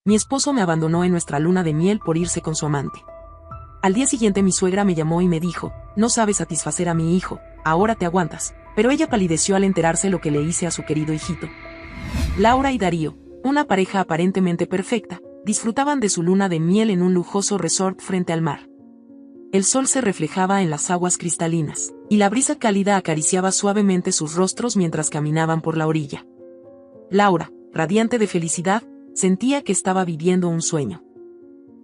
Mi esposo me abandonó en nuestra luna de miel por irse con su amante. Al día siguiente mi suegra me llamó y me dijo, no sabes satisfacer a mi hijo, ahora te aguantas, pero ella palideció al enterarse lo que le hice a su querido hijito. Laura y Darío, una pareja aparentemente perfecta, disfrutaban de su luna de miel en un lujoso resort frente al mar. El sol se reflejaba en las aguas cristalinas, y la brisa cálida acariciaba suavemente sus rostros mientras caminaban por la orilla. Laura, radiante de felicidad, sentía que estaba viviendo un sueño.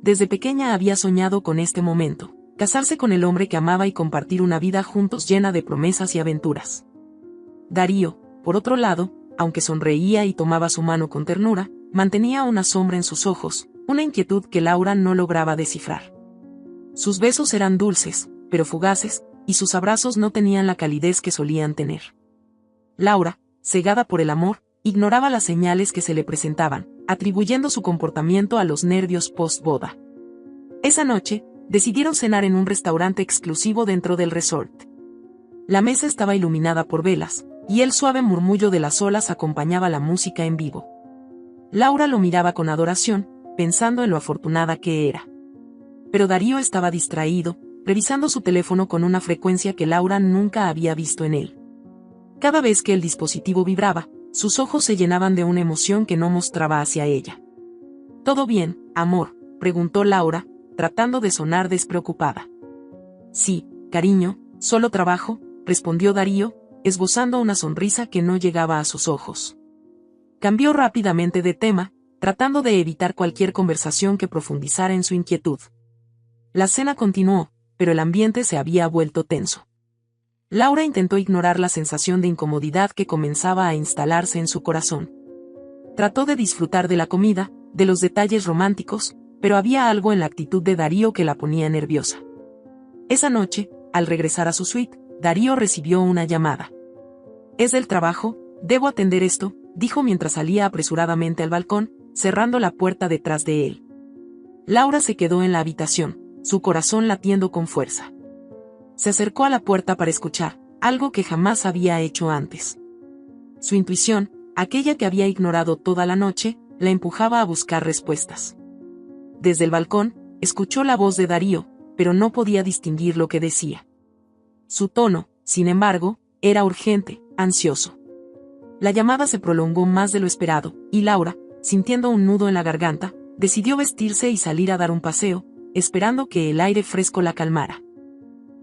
Desde pequeña había soñado con este momento, casarse con el hombre que amaba y compartir una vida juntos llena de promesas y aventuras. Darío, por otro lado, aunque sonreía y tomaba su mano con ternura, mantenía una sombra en sus ojos, una inquietud que Laura no lograba descifrar. Sus besos eran dulces, pero fugaces, y sus abrazos no tenían la calidez que solían tener. Laura, cegada por el amor, ignoraba las señales que se le presentaban, atribuyendo su comportamiento a los nervios post-boda. Esa noche, decidieron cenar en un restaurante exclusivo dentro del resort. La mesa estaba iluminada por velas, y el suave murmullo de las olas acompañaba la música en vivo. Laura lo miraba con adoración, pensando en lo afortunada que era. Pero Darío estaba distraído, revisando su teléfono con una frecuencia que Laura nunca había visto en él. Cada vez que el dispositivo vibraba, sus ojos se llenaban de una emoción que no mostraba hacia ella. ¿Todo bien, amor?, preguntó Laura, tratando de sonar despreocupada. Sí, cariño, solo trabajo, respondió Darío, esbozando una sonrisa que no llegaba a sus ojos. Cambió rápidamente de tema, tratando de evitar cualquier conversación que profundizara en su inquietud. La cena continuó, pero el ambiente se había vuelto tenso. Laura intentó ignorar la sensación de incomodidad que comenzaba a instalarse en su corazón. Trató de disfrutar de la comida, de los detalles románticos, pero había algo en la actitud de Darío que la ponía nerviosa. Esa noche, al regresar a su suite, Darío recibió una llamada. «Es del trabajo, debo atender esto», dijo mientras salía apresuradamente al balcón, cerrando la puerta detrás de él. Laura se quedó en la habitación, su corazón latiendo con fuerza. Se acercó a la puerta para escuchar, algo que jamás había hecho antes. Su intuición, aquella que había ignorado toda la noche, la empujaba a buscar respuestas. Desde el balcón, escuchó la voz de Darío, pero no podía distinguir lo que decía. Su tono, sin embargo, era urgente, ansioso. La llamada se prolongó más de lo esperado, y Laura, sintiendo un nudo en la garganta, decidió vestirse y salir a dar un paseo, esperando que el aire fresco la calmara.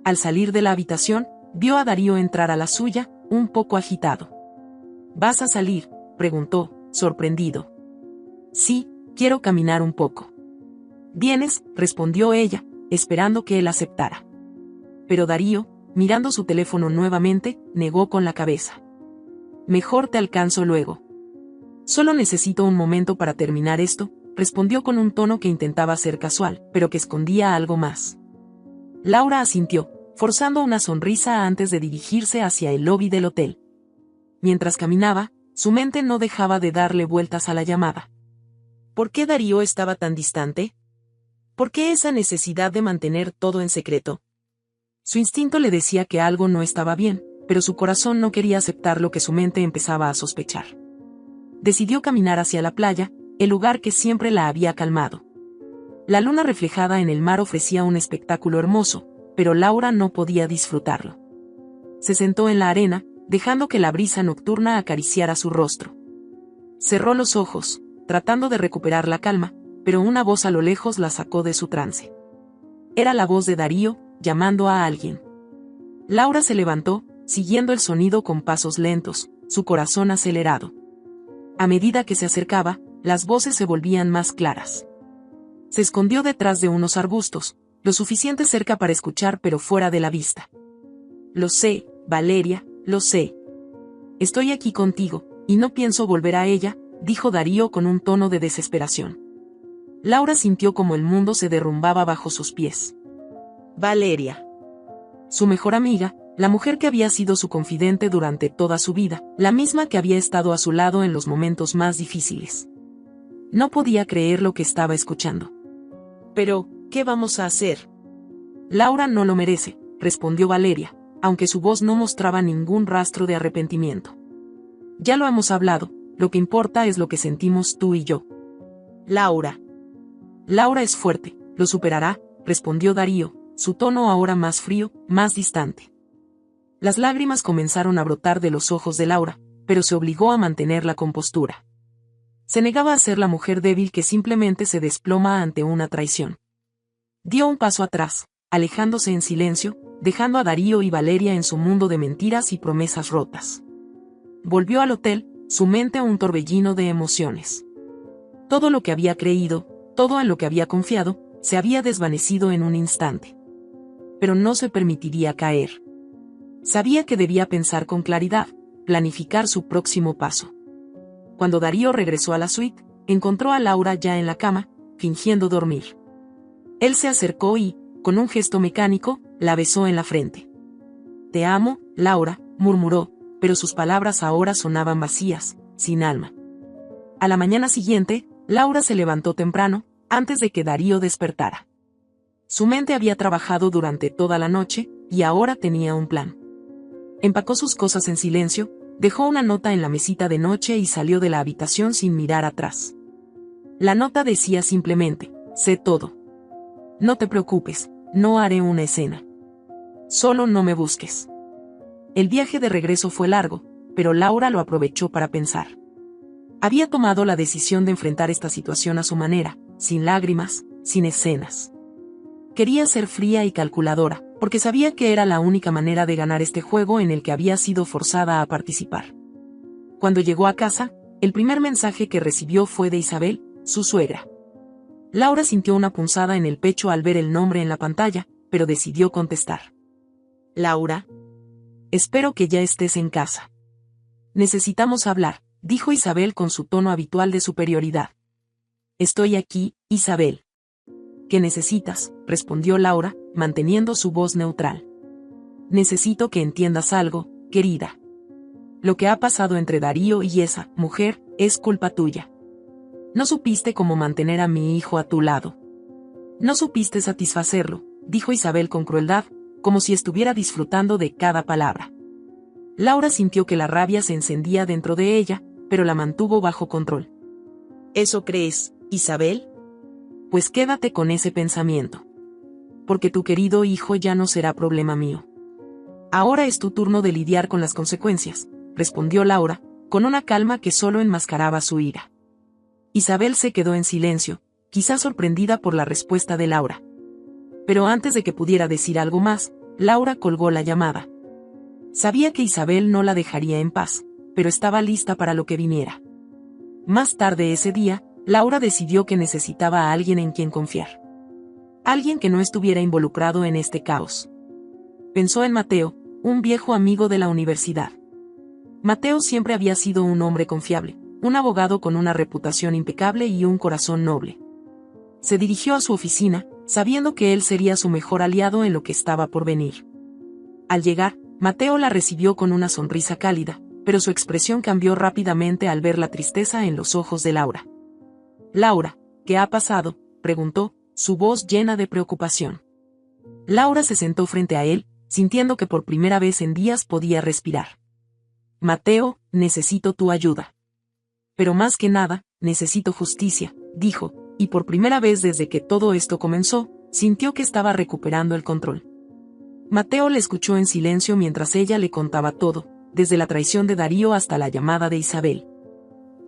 Al salir de la habitación, vio a Darío entrar a la suya, un poco agitado. «¿Vas a salir?», preguntó, sorprendido. «Sí, quiero caminar un poco». «¿Vienes?», respondió ella, esperando que él aceptara. Pero Darío, mirando su teléfono nuevamente, negó con la cabeza. «Mejor te alcanzo luego». «Solo necesito un momento para terminar esto», respondió con un tono que intentaba ser casual, pero que escondía algo más. Laura asintió, forzando una sonrisa antes de dirigirse hacia el lobby del hotel. Mientras caminaba, su mente no dejaba de darle vueltas a la llamada. ¿Por qué Darío estaba tan distante? ¿Por qué esa necesidad de mantener todo en secreto? Su instinto le decía que algo no estaba bien, pero su corazón no quería aceptar lo que su mente empezaba a sospechar. Decidió caminar hacia la playa, el lugar que siempre la había calmado. La luna reflejada en el mar ofrecía un espectáculo hermoso, pero Laura no podía disfrutarlo. Se sentó en la arena, dejando que la brisa nocturna acariciara su rostro. Cerró los ojos, tratando de recuperar la calma, pero una voz a lo lejos la sacó de su trance. Era la voz de Darío, llamando a alguien. Laura se levantó, siguiendo el sonido con pasos lentos, su corazón acelerado. A medida que se acercaba, las voces se volvían más claras. Se escondió detrás de unos arbustos, lo suficiente cerca para escuchar pero fuera de la vista. «Lo sé, Valeria, lo sé. Estoy aquí contigo, y no pienso volver a ella», dijo Darío con un tono de desesperación. Laura sintió como el mundo se derrumbaba bajo sus pies. Valeria. Su mejor amiga, la mujer que había sido su confidente durante toda su vida, la misma que había estado a su lado en los momentos más difíciles. No podía creer lo que estaba escuchando. «Pero, ¿qué vamos a hacer?». «Laura no lo merece», respondió Valeria, aunque su voz no mostraba ningún rastro de arrepentimiento. «Ya lo hemos hablado, lo que importa es lo que sentimos tú y yo». Laura. Laura es fuerte, lo superará, respondió Darío, su tono ahora más frío, más distante. Las lágrimas comenzaron a brotar de los ojos de Laura, pero se obligó a mantener la compostura. Se negaba a ser la mujer débil que simplemente se desploma ante una traición. Dio un paso atrás, alejándose en silencio, dejando a Darío y Valeria en su mundo de mentiras y promesas rotas. Volvió al hotel, su mente un torbellino de emociones. Todo lo que había creído, todo en lo que había confiado, se había desvanecido en un instante. Pero no se permitiría caer. Sabía que debía pensar con claridad, planificar su próximo paso. Cuando Darío regresó a la suite, encontró a Laura ya en la cama, fingiendo dormir. Él se acercó y, con un gesto mecánico, la besó en la frente. «Te amo, Laura», murmuró, pero sus palabras ahora sonaban vacías, sin alma. A la mañana siguiente, Laura se levantó temprano, antes de que Darío despertara. Su mente había trabajado durante toda la noche, y ahora tenía un plan. Empacó sus cosas en silencio, dejó una nota en la mesita de noche y salió de la habitación sin mirar atrás. La nota decía simplemente: «Sé todo. No te preocupes, no haré una escena. Solo no me busques». El viaje de regreso fue largo, pero Laura lo aprovechó para pensar. Había tomado la decisión de enfrentar esta situación a su manera, sin lágrimas, sin escenas. Quería ser fría y calculadora, porque sabía que era la única manera de ganar este juego en el que había sido forzada a participar. Cuando llegó a casa, el primer mensaje que recibió fue de Isabel, su suegra. Laura sintió una punzada en el pecho al ver el nombre en la pantalla, pero decidió contestar. «Laura. Espero que ya estés en casa. Necesitamos hablar», dijo Isabel con su tono habitual de superioridad. «Estoy aquí, Isabel». «¿Qué necesitas?», respondió Laura, manteniendo su voz neutral. «Necesito que entiendas algo, querida. Lo que ha pasado entre Darío y esa mujer es culpa tuya. No supiste cómo mantener a mi hijo a tu lado. No supiste satisfacerlo», dijo Isabel con crueldad, como si estuviera disfrutando de cada palabra. Laura sintió que la rabia se encendía dentro de ella, pero la mantuvo bajo control. «¿Eso crees, Isabel? Pues quédate con ese pensamiento. Porque tu querido hijo ya no será problema mío. Ahora es tu turno de lidiar con las consecuencias», respondió Laura, con una calma que solo enmascaraba su ira. Isabel se quedó en silencio, quizás sorprendida por la respuesta de Laura. Pero antes de que pudiera decir algo más, Laura colgó la llamada. Sabía que Isabel no la dejaría en paz, pero estaba lista para lo que viniera. Más tarde ese día, Laura decidió que necesitaba a alguien en quien confiar. Alguien que no estuviera involucrado en este caos. Pensó en Mateo, un viejo amigo de la universidad. Mateo siempre había sido un hombre confiable, un abogado con una reputación impecable y un corazón noble. Se dirigió a su oficina, sabiendo que él sería su mejor aliado en lo que estaba por venir. Al llegar, Mateo la recibió con una sonrisa cálida, pero su expresión cambió rápidamente al ver la tristeza en los ojos de Laura. «Laura, ¿qué ha pasado?», preguntó, su voz llena de preocupación. Laura se sentó frente a él, sintiendo que por primera vez en días podía respirar. «Mateo, necesito tu ayuda. Pero más que nada, necesito justicia», dijo, y por primera vez desde que todo esto comenzó, sintió que estaba recuperando el control. Mateo le escuchó en silencio mientras ella le contaba todo, desde la traición de Darío hasta la llamada de Isabel.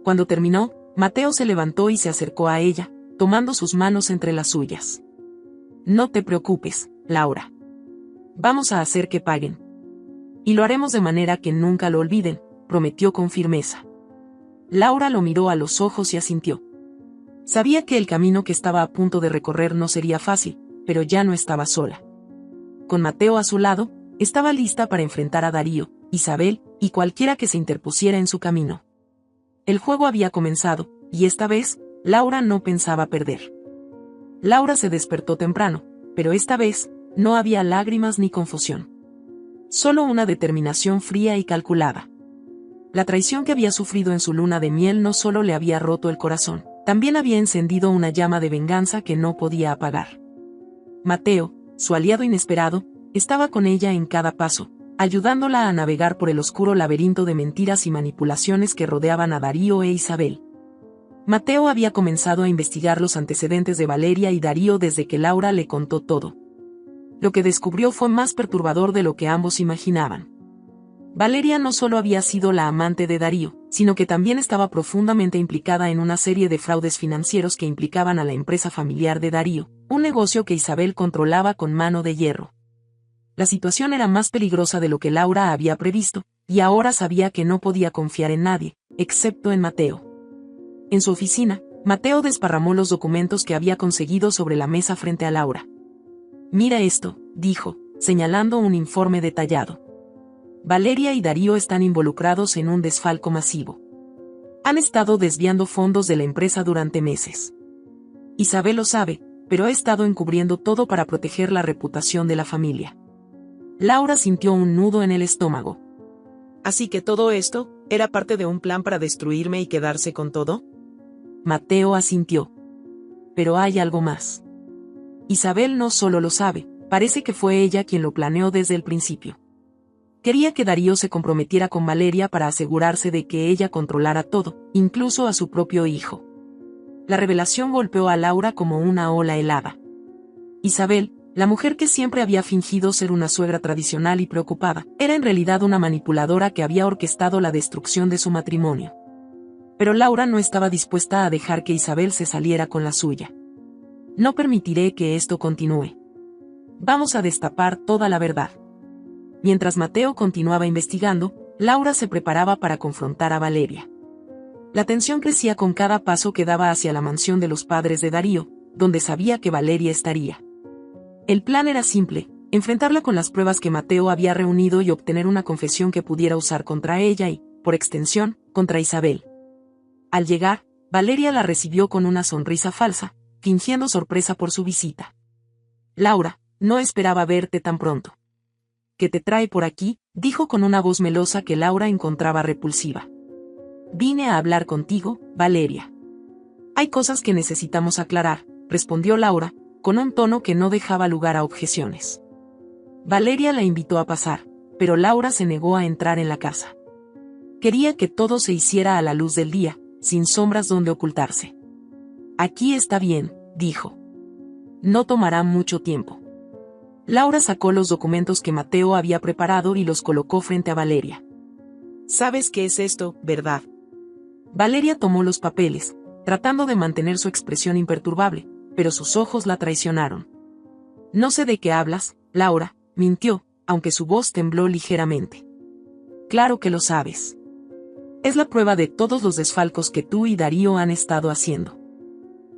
Cuando terminó, Mateo se levantó y se acercó a ella, tomando sus manos entre las suyas. «No te preocupes, Laura. Vamos a hacer que paguen. Y lo haremos de manera que nunca lo olviden», prometió con firmeza. Laura lo miró a los ojos y asintió. Sabía que el camino que estaba a punto de recorrer no sería fácil, pero ya no estaba sola. Con Mateo a su lado, estaba lista para enfrentar a Darío, Isabel, y cualquiera que se interpusiera en su camino. El juego había comenzado, y esta vez, Laura no pensaba perder. Laura se despertó temprano, pero esta vez, no había lágrimas ni confusión. Solo una determinación fría y calculada. La traición que había sufrido en su luna de miel no solo le había roto el corazón, también había encendido una llama de venganza que no podía apagar. Mateo, su aliado inesperado, estaba con ella en cada paso, ayudándola a navegar por el oscuro laberinto de mentiras y manipulaciones que rodeaban a Darío e Isabel. Mateo había comenzado a investigar los antecedentes de Valeria y Darío desde que Laura le contó todo. Lo que descubrió fue más perturbador de lo que ambos imaginaban. Valeria no solo había sido la amante de Darío, sino que también estaba profundamente implicada en una serie de fraudes financieros que implicaban a la empresa familiar de Darío, un negocio que Isabel controlaba con mano de hierro. La situación era más peligrosa de lo que Laura había previsto, y ahora sabía que no podía confiar en nadie, excepto en Mateo. En su oficina, Mateo desparramó los documentos que había conseguido sobre la mesa frente a Laura. «Mira esto», dijo, señalando un informe detallado. «Valeria y Darío están involucrados en un desfalco masivo. Han estado desviando fondos de la empresa durante meses. Isabel lo sabe, pero ha estado encubriendo todo para proteger la reputación de la familia». Laura sintió un nudo en el estómago. ¿Así que todo esto era parte de un plan para destruirme y quedarse con todo? Mateo asintió. Pero hay algo más. Isabel no solo lo sabe, parece que fue ella quien lo planeó desde el principio. Quería que Darío se comprometiera con Valeria para asegurarse de que ella controlara todo, incluso a su propio hijo. La revelación golpeó a Laura como una ola helada. Isabel, la mujer que siempre había fingido ser una suegra tradicional y preocupada, era en realidad una manipuladora que había orquestado la destrucción de su matrimonio. Pero Laura no estaba dispuesta a dejar que Isabel se saliera con la suya. «No permitiré que esto continúe. Vamos a destapar toda la verdad». Mientras Mateo continuaba investigando, Laura se preparaba para confrontar a Valeria. La tensión crecía con cada paso que daba hacia la mansión de los padres de Darío, donde sabía que Valeria estaría. El plan era simple: enfrentarla con las pruebas que Mateo había reunido y obtener una confesión que pudiera usar contra ella y, por extensión, contra Isabel. Al llegar, Valeria la recibió con una sonrisa falsa, fingiendo sorpresa por su visita. «Laura, no esperaba verte tan pronto». «¿Qué te trae por aquí?», dijo con una voz melosa que Laura encontraba repulsiva. «Vine a hablar contigo, Valeria». «Hay cosas que necesitamos aclarar», respondió Laura, con un tono que no dejaba lugar a objeciones. Valeria la invitó a pasar, pero Laura se negó a entrar en la casa. Quería que todo se hiciera a la luz del día, sin sombras donde ocultarse. «Aquí está bien», dijo. «No tomará mucho tiempo». Laura sacó los documentos que Mateo había preparado y los colocó frente a Valeria. «¿Sabes qué es esto, verdad?». Valeria tomó los papeles, tratando de mantener su expresión imperturbable, pero sus ojos la traicionaron. «No sé de qué hablas, Laura», mintió, aunque su voz tembló ligeramente. «Claro que lo sabes. Es la prueba de todos los desfalcos que tú y Darío han estado haciendo.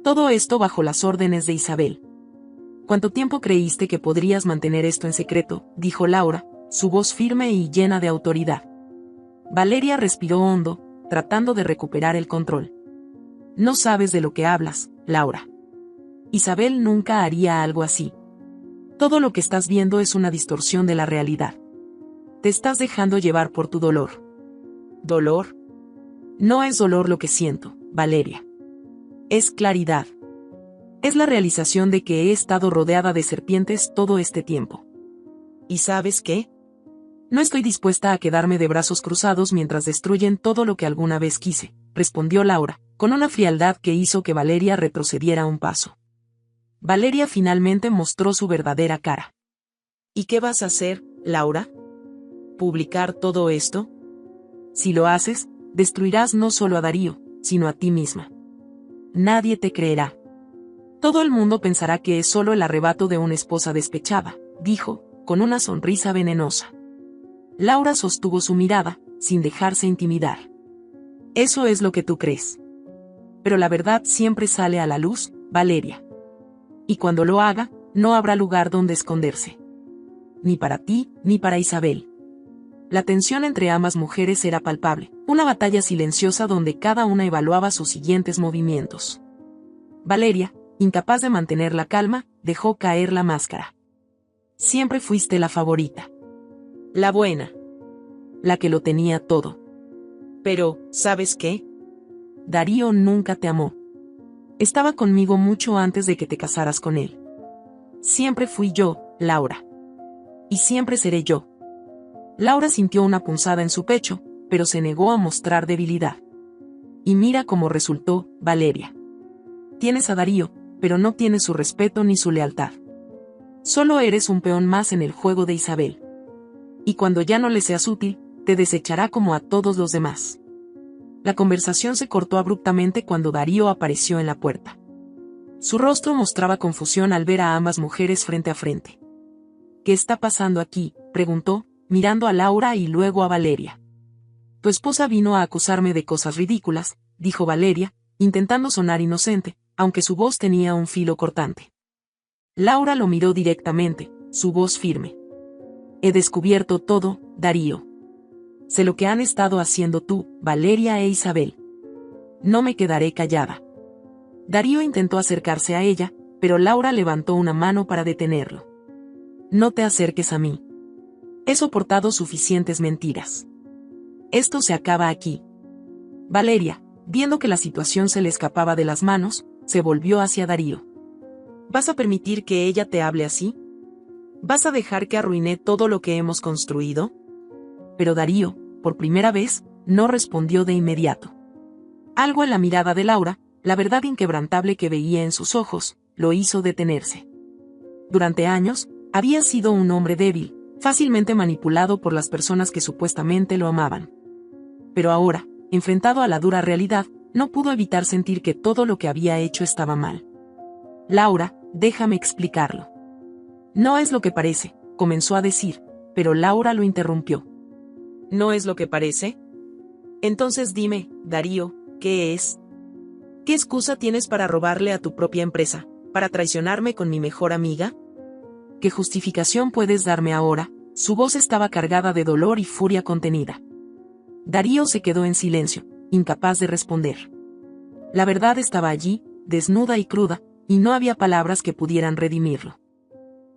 Todo esto bajo las órdenes de Isabel». «¿Cuánto tiempo creíste que podrías mantener esto en secreto?», dijo Laura, su voz firme y llena de autoridad. Valeria respiró hondo, tratando de recuperar el control. «No sabes de lo que hablas, Laura. Isabel nunca haría algo así. Todo lo que estás viendo es una distorsión de la realidad. Te estás dejando llevar por tu dolor». «¿Dolor?». «No es dolor lo que siento, Valeria. Es claridad. Es la realización de que he estado rodeada de serpientes todo este tiempo». «¿Y sabes qué? No estoy dispuesta a quedarme de brazos cruzados mientras destruyen todo lo que alguna vez quise», respondió Laura, con una frialdad que hizo que Valeria retrocediera un paso. Valeria finalmente mostró su verdadera cara. «¿Y qué vas a hacer, Laura? ¿Publicar todo esto?». «Si lo haces, destruirás no solo a Darío, sino a ti misma. Nadie te creerá. Todo el mundo pensará que es solo el arrebato de una esposa despechada», dijo, con una sonrisa venenosa. Laura sostuvo su mirada, sin dejarse intimidar. «Eso es lo que tú crees. Pero la verdad siempre sale a la luz, Valeria. Y cuando lo haga, no habrá lugar donde esconderse. Ni para ti, ni para Isabel». La tensión entre ambas mujeres era palpable, una batalla silenciosa donde cada una evaluaba sus siguientes movimientos. Valeria, incapaz de mantener la calma, dejó caer la máscara. «Siempre fuiste la favorita. La buena. La que lo tenía todo. Pero, ¿sabes qué? Darío nunca te amó. Estaba conmigo mucho antes de que te casaras con él. Siempre fui yo, Laura. Y siempre seré yo». Laura sintió una punzada en su pecho, pero se negó a mostrar debilidad. Y mira cómo resultó, Valeria. Tienes a Darío, pero no tienes su respeto ni su lealtad. Solo eres un peón más en el juego de Isabel. Y cuando ya no le seas útil, te desechará como a todos los demás. La conversación se cortó abruptamente cuando Darío apareció en la puerta. Su rostro mostraba confusión al ver a ambas mujeres frente a frente. ¿Qué está pasando aquí?, preguntó, mirando a Laura y luego a Valeria. Tu esposa vino a acusarme de cosas ridículas, dijo Valeria, intentando sonar inocente, aunque su voz tenía un filo cortante. Laura lo miró directamente, su voz firme. He descubierto todo, Darío. Sé lo que han estado haciendo tú, Valeria e Isabel. No me quedaré callada. Darío intentó acercarse a ella, pero Laura levantó una mano para detenerlo. No te acerques a mí. He soportado suficientes mentiras. Esto se acaba aquí. Valeria, viendo que la situación se le escapaba de las manos, se volvió hacia Darío. ¿Vas a permitir que ella te hable así? ¿Vas a dejar que arruine todo lo que hemos construido? Pero Darío, por primera vez, no respondió de inmediato. Algo en la mirada de Laura, la verdad inquebrantable que veía en sus ojos, lo hizo detenerse. Durante años, había sido un hombre débil, fácilmente manipulado por las personas que supuestamente lo amaban. Pero ahora, enfrentado a la dura realidad, no pudo evitar sentir que todo lo que había hecho estaba mal. Laura, déjame explicarlo. No es lo que parece, comenzó a decir, pero Laura lo interrumpió. ¿No es lo que parece? Entonces dime, Darío, ¿qué es? ¿Qué excusa tienes para robarle a tu propia empresa, para traicionarme con mi mejor amiga? ¿Qué justificación puedes darme ahora? Su voz estaba cargada de dolor y furia contenida. Darío se quedó en silencio, incapaz de responder. La verdad estaba allí, desnuda y cruda, y no había palabras que pudieran redimirlo.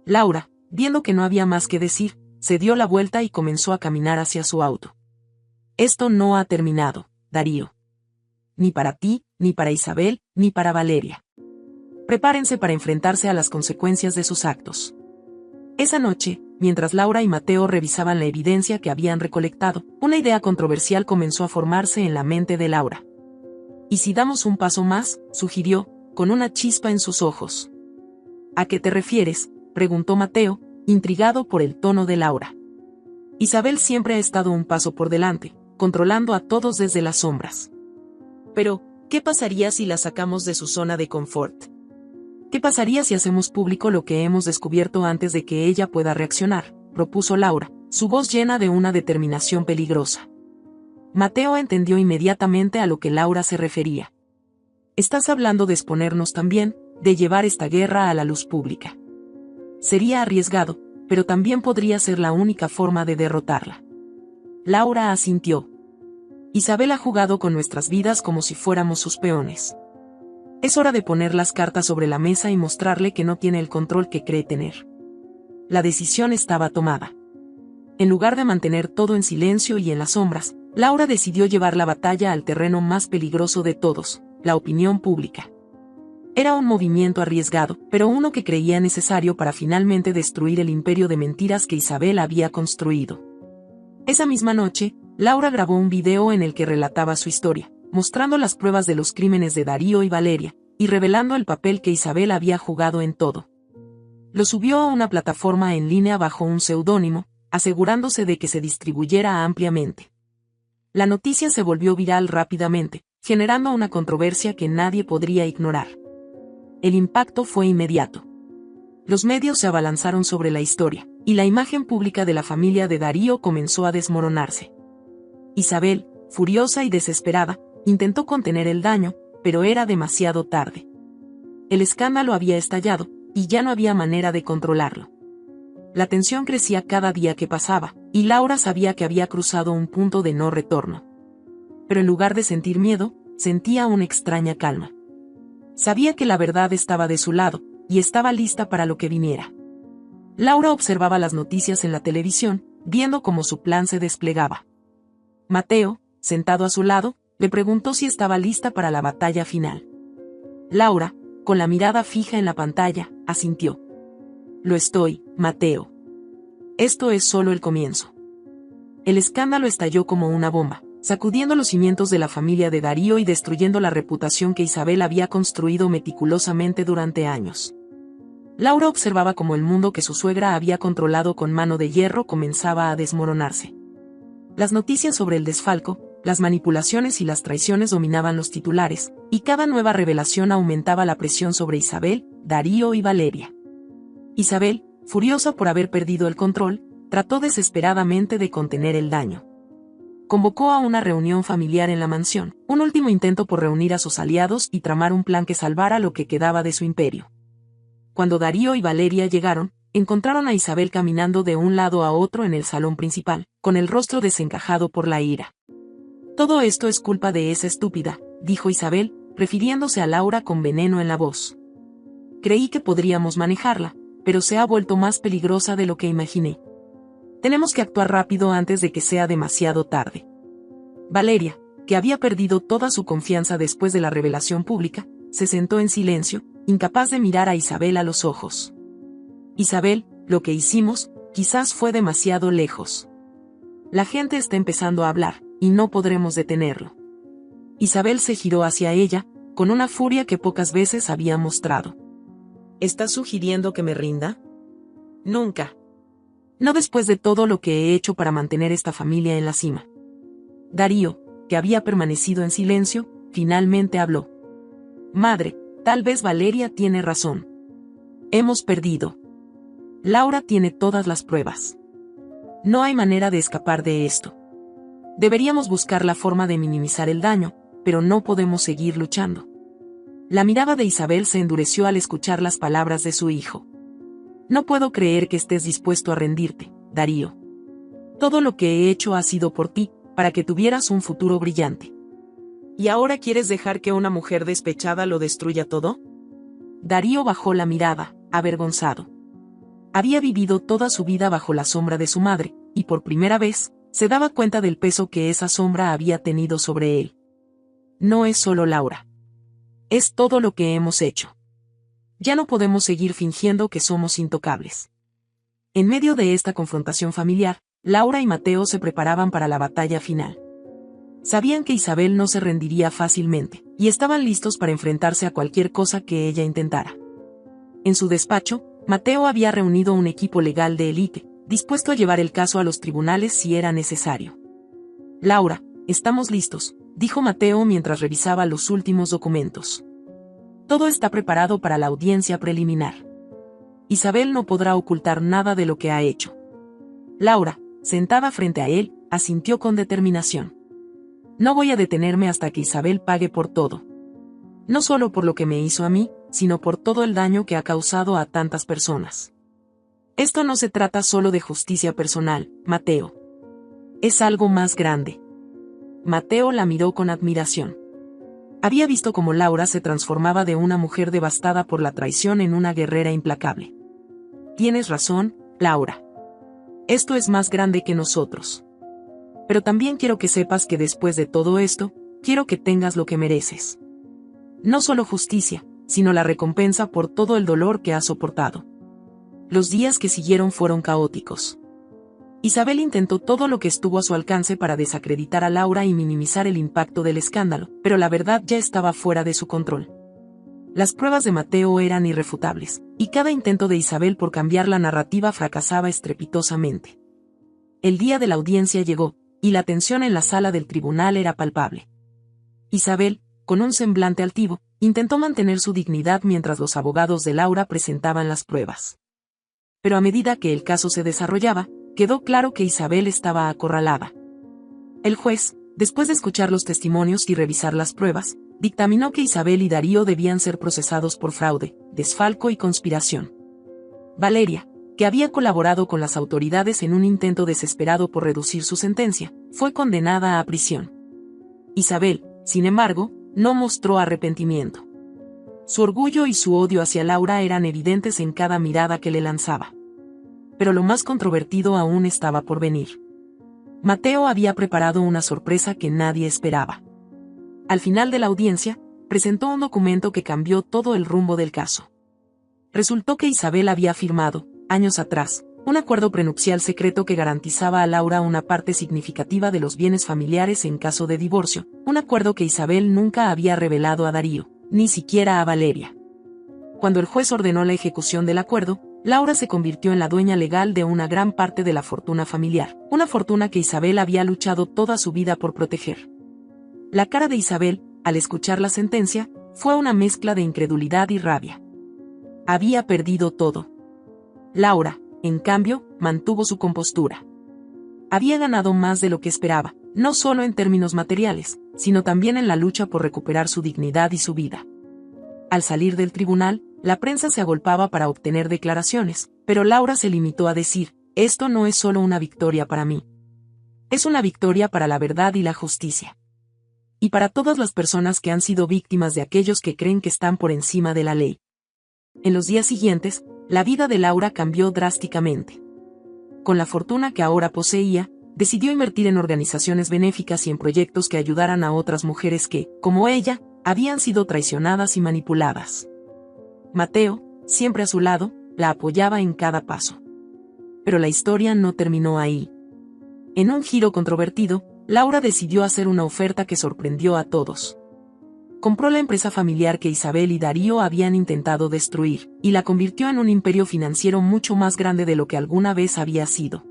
Laura, viendo que no había más que decir, se dio la vuelta y comenzó a caminar hacia su auto. Esto no ha terminado, Darío. Ni para ti, ni para Isabel, ni para Valeria. Prepárense para enfrentarse a las consecuencias de sus actos. Esa noche, mientras Laura y Mateo revisaban la evidencia que habían recolectado, una idea controversial comenzó a formarse en la mente de Laura. ¿Y si damos un paso más?, sugirió, con una chispa en sus ojos. ¿A qué te refieres?, preguntó Mateo, intrigado por el tono de Laura. Isabel siempre ha estado un paso por delante, controlando a todos desde las sombras. Pero, ¿qué pasaría si la sacamos de su zona de confort? ¿Qué pasaría si hacemos público lo que hemos descubierto antes de que ella pueda reaccionar?, propuso Laura, su voz llena de una determinación peligrosa. Mateo entendió inmediatamente a lo que Laura se refería. Estás hablando de exponernos también, de llevar esta guerra a la luz pública. Sería arriesgado, pero también podría ser la única forma de derrotarla. Laura asintió. Isabel ha jugado con nuestras vidas como si fuéramos sus peones. Es hora de poner las cartas sobre la mesa y mostrarle que no tiene el control que cree tener. La decisión estaba tomada. En lugar de mantener todo en silencio y en las sombras, Laura decidió llevar la batalla al terreno más peligroso de todos, la opinión pública. Era un movimiento arriesgado, pero uno que creía necesario para finalmente destruir el imperio de mentiras que Isabel había construido. Esa misma noche, Laura grabó un video en el que relataba su historia, mostrando las pruebas de los crímenes de Darío y Valeria, y revelando el papel que Isabel había jugado en todo. Lo subió a una plataforma en línea bajo un seudónimo, asegurándose de que se distribuyera ampliamente. La noticia se volvió viral rápidamente, generando una controversia que nadie podría ignorar. El impacto fue inmediato. Los medios se abalanzaron sobre la historia, y la imagen pública de la familia de Darío comenzó a desmoronarse. Isabel, furiosa y desesperada, intentó contener el daño, pero era demasiado tarde. El escándalo había estallado, y ya no había manera de controlarlo. La tensión crecía cada día que pasaba, y Laura sabía que había cruzado un punto de no retorno. Pero en lugar de sentir miedo, sentía una extraña calma. Sabía que la verdad estaba de su lado, y estaba lista para lo que viniera. Laura observaba las noticias en la televisión, viendo cómo su plan se desplegaba. Mateo, sentado a su lado, le preguntó si estaba lista para la batalla final. Laura, con la mirada fija en la pantalla, asintió. Lo estoy, Mateo. Esto es solo el comienzo. El escándalo estalló como una bomba, sacudiendo los cimientos de la familia de Darío y destruyendo la reputación que Isabel había construido meticulosamente durante años. Laura observaba cómo el mundo que su suegra había controlado con mano de hierro comenzaba a desmoronarse. Las noticias sobre el desfalco, las manipulaciones y las traiciones dominaban los titulares, y cada nueva revelación aumentaba la presión sobre Isabel, Darío y Valeria. Isabel, furiosa por haber perdido el control, trató desesperadamente de contener el daño. Convocó a una reunión familiar en la mansión, un último intento por reunir a sus aliados y tramar un plan que salvara lo que quedaba de su imperio. Cuando Darío y Valeria llegaron, encontraron a Isabel caminando de un lado a otro en el salón principal, con el rostro desencajado por la ira. «Todo esto es culpa de esa estúpida», dijo Isabel, refiriéndose a Laura con veneno en la voz. «Creí que podríamos manejarla, pero se ha vuelto más peligrosa de lo que imaginé. Tenemos que actuar rápido antes de que sea demasiado tarde». Valeria, que había perdido toda su confianza después de la revelación pública, se sentó en silencio, incapaz de mirar a Isabel a los ojos. «Isabel, lo que hicimos, quizás fue demasiado lejos. La gente está empezando a hablar, y no podremos detenerlo». Isabel se giró hacia ella, con una furia que pocas veces había mostrado. ¿Estás sugiriendo que me rinda? Nunca. No después de todo lo que he hecho para mantener esta familia en la cima. Darío, que había permanecido en silencio, finalmente habló. «Madre, tal vez Valeria tiene razón. Hemos perdido. Laura tiene todas las pruebas. No hay manera de escapar de esto. Deberíamos buscar la forma de minimizar el daño, pero no podemos seguir luchando». La mirada de Isabel se endureció al escuchar las palabras de su hijo. «No puedo creer que estés dispuesto a rendirte, Darío. Todo lo que he hecho ha sido por ti, para que tuvieras un futuro brillante. ¿Y ahora quieres dejar que una mujer despechada lo destruya todo?» Darío bajó la mirada, avergonzado. Había vivido toda su vida bajo la sombra de su madre, y por primera vez, se daba cuenta del peso que esa sombra había tenido sobre él. «No es solo Laura. Es todo lo que hemos hecho. Ya no podemos seguir fingiendo que somos intocables». En medio de esta confrontación familiar, Laura y Mateo se preparaban para la batalla final. Sabían que Isabel no se rendiría fácilmente, y estaban listos para enfrentarse a cualquier cosa que ella intentara. En su despacho, Mateo había reunido un equipo legal de élite, dispuesto a llevar el caso a los tribunales si era necesario. «Laura, estamos listos», dijo Mateo mientras revisaba los últimos documentos. «Todo está preparado para la audiencia preliminar. Isabel no podrá ocultar nada de lo que ha hecho». Laura, sentada frente a él, asintió con determinación. «No voy a detenerme hasta que Isabel pague por todo. No solo por lo que me hizo a mí, sino por todo el daño que ha causado a tantas personas. Esto no se trata solo de justicia personal, Mateo. Es algo más grande». Mateo la miró con admiración. Había visto cómo Laura se transformaba de una mujer devastada por la traición en una guerrera implacable. «Tienes razón, Laura. Esto es más grande que nosotros. Pero también quiero que sepas que después de todo esto, quiero que tengas lo que mereces. No solo justicia, sino la recompensa por todo el dolor que has soportado». Los días que siguieron fueron caóticos. Isabel intentó todo lo que estuvo a su alcance para desacreditar a Laura y minimizar el impacto del escándalo, pero la verdad ya estaba fuera de su control. Las pruebas de Mateo eran irrefutables, y cada intento de Isabel por cambiar la narrativa fracasaba estrepitosamente. El día de la audiencia llegó, y la tensión en la sala del tribunal era palpable. Isabel, con un semblante altivo, intentó mantener su dignidad mientras los abogados de Laura presentaban las pruebas. Pero a medida que el caso se desarrollaba, quedó claro que Isabel estaba acorralada. El juez, después de escuchar los testimonios y revisar las pruebas, dictaminó que Isabel y Darío debían ser procesados por fraude, desfalco y conspiración. Valeria, que había colaborado con las autoridades en un intento desesperado por reducir su sentencia, fue condenada a prisión. Isabel, sin embargo, no mostró arrepentimiento. Su orgullo y su odio hacia Laura eran evidentes en cada mirada que le lanzaba. Pero lo más controvertido aún estaba por venir. Mateo había preparado una sorpresa que nadie esperaba. Al final de la audiencia, presentó un documento que cambió todo el rumbo del caso. Resultó que Isabel había firmado, años atrás, un acuerdo prenupcial secreto que garantizaba a Laura una parte significativa de los bienes familiares en caso de divorcio, un acuerdo que Isabel nunca había revelado a Darío, ni siquiera a Valeria. Cuando el juez ordenó la ejecución del acuerdo, Laura se convirtió en la dueña legal de una gran parte de la fortuna familiar, una fortuna que Isabel había luchado toda su vida por proteger. La cara de Isabel, al escuchar la sentencia, fue una mezcla de incredulidad y rabia. Había perdido todo. Laura, en cambio, mantuvo su compostura. Había ganado más de lo que esperaba, no solo en términos materiales, sino también en la lucha por recuperar su dignidad y su vida. Al salir del tribunal, la prensa se agolpaba para obtener declaraciones, pero Laura se limitó a decir, esto no es solo una victoria para mí. Es una victoria para la verdad y la justicia. Y para todas las personas que han sido víctimas de aquellos que creen que están por encima de la ley. En los días siguientes, la vida de Laura cambió drásticamente. Con la fortuna que ahora poseía, decidió invertir en organizaciones benéficas y en proyectos que ayudaran a otras mujeres que, como ella, habían sido traicionadas y manipuladas. Mateo, siempre a su lado, la apoyaba en cada paso. Pero la historia no terminó ahí. En un giro controvertido, Laura decidió hacer una oferta que sorprendió a todos. Compró la empresa familiar que Isabel y Darío habían intentado destruir, y la convirtió en un imperio financiero mucho más grande de lo que alguna vez había sido.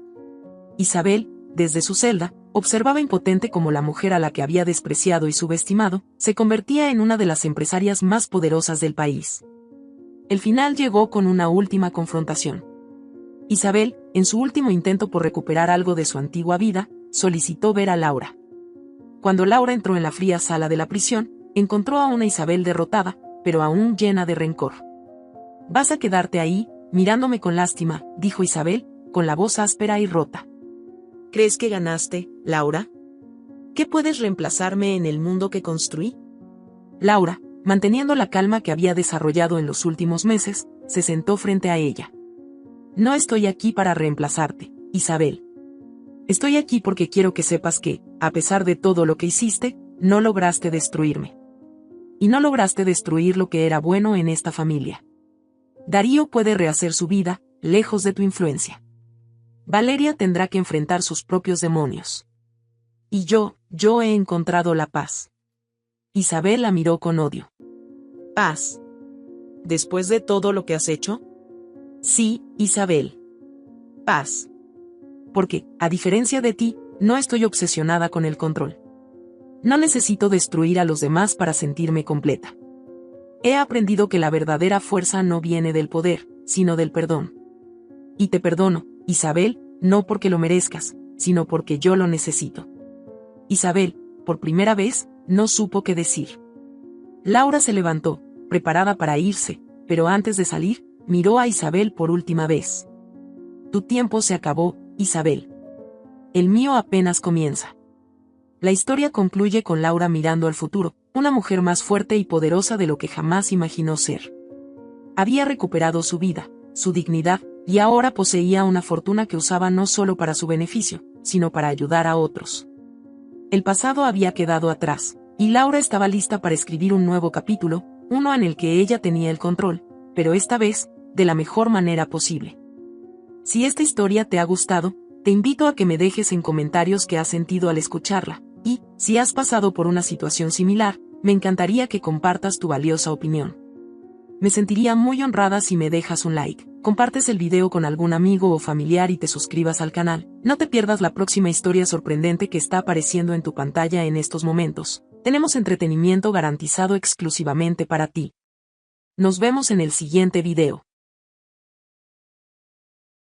Isabel, desde su celda, observaba impotente cómo la mujer a la que había despreciado y subestimado, se convertía en una de las empresarias más poderosas del país. El final llegó con una última confrontación. Isabel, en su último intento por recuperar algo de su antigua vida, solicitó ver a Laura. Cuando Laura entró en la fría sala de la prisión, encontró a una Isabel derrotada, pero aún llena de rencor. «Vas a quedarte ahí, mirándome con lástima», dijo Isabel, con la voz áspera y rota. ¿Crees que ganaste, Laura? ¿Qué puedes reemplazarme en el mundo que construí? Laura, manteniendo la calma que había desarrollado en los últimos meses, se sentó frente a ella. «No estoy aquí para reemplazarte, Isabel. Estoy aquí porque quiero que sepas que, a pesar de todo lo que hiciste, no lograste destruirme. Y no lograste destruir lo que era bueno en esta familia. Darío puede rehacer su vida, lejos de tu influencia. Valeria tendrá que enfrentar sus propios demonios. Y yo he encontrado la paz». Isabel la miró con odio. ¿Paz? ¿Después de todo lo que has hecho? Sí, Isabel. Paz. Porque, a diferencia de ti, no estoy obsesionada con el control. No necesito destruir a los demás para sentirme completa. He aprendido que la verdadera fuerza no viene del poder, sino del perdón. Y te perdono, Isabel, no porque lo merezcas, sino porque yo lo necesito. Isabel, por primera vez, no supo qué decir. Laura se levantó, preparada para irse, pero antes de salir, miró a Isabel por última vez. Tu tiempo se acabó, Isabel. El mío apenas comienza. La historia concluye con Laura mirando al futuro, una mujer más fuerte y poderosa de lo que jamás imaginó ser. Había recuperado su vida, su dignidad, y ahora poseía una fortuna que usaba no solo para su beneficio, sino para ayudar a otros. El pasado había quedado atrás, y Laura estaba lista para escribir un nuevo capítulo, uno en el que ella tenía el control, pero esta vez, de la mejor manera posible. Si esta historia te ha gustado, te invito a que me dejes en comentarios qué has sentido al escucharla, y, si has pasado por una situación similar, me encantaría que compartas tu valiosa opinión. Me sentiría muy honrada si me dejas un like, compartes el video con algún amigo o familiar y te suscribas al canal. No te pierdas la próxima historia sorprendente que está apareciendo en tu pantalla en estos momentos. Tenemos entretenimiento garantizado exclusivamente para ti. Nos vemos en el siguiente video.